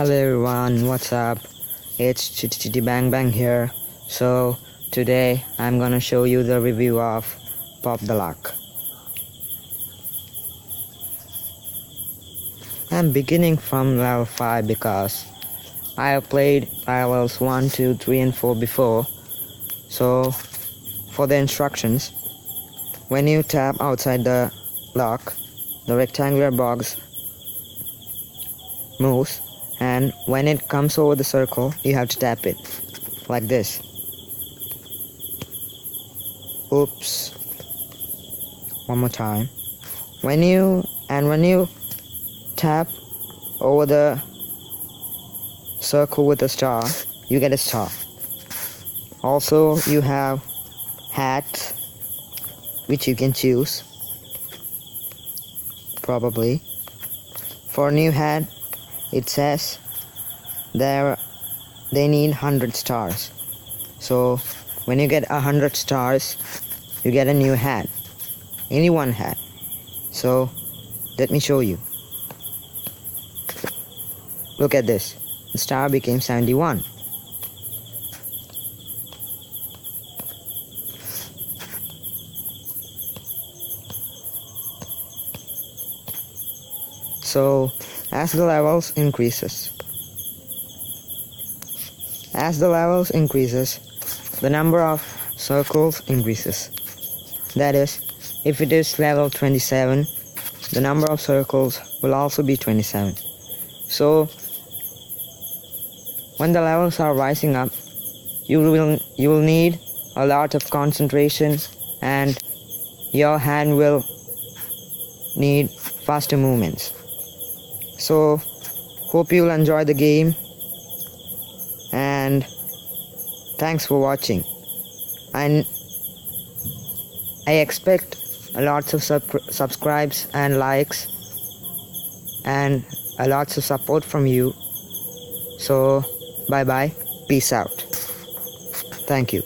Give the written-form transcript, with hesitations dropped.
Hello everyone, what's up? It's Chitty Bang Bang here. So today I'm gonna show you the review of Pop the Lock. I'm beginning from level 5 because I have played levels 1, 2, 3 and 4 before. So for the instructions, when you tap outside the lock, the rectangular box moves, and when it comes over the circle you have to tap it like this. Oops. One more time. When you tap over the circle with a star, you get a star. Also you have hats which you can choose. Probably for a new hat, it says they need 100 stars. So when you get 100 stars, you get a new hat, any one hat. So let me show you. Look at this, the star became 71. So as the levels increases, the number of circles increases. That is, if it is level 27, the number of circles will also be 27. So when the levels are rising up, you will need a lot of concentration, and your hand will need faster movements. So hope you'll enjoy the game, and thanks for watching. And I expect lots of subscribes and likes and lots of support from you. So bye bye, peace out. Thank you.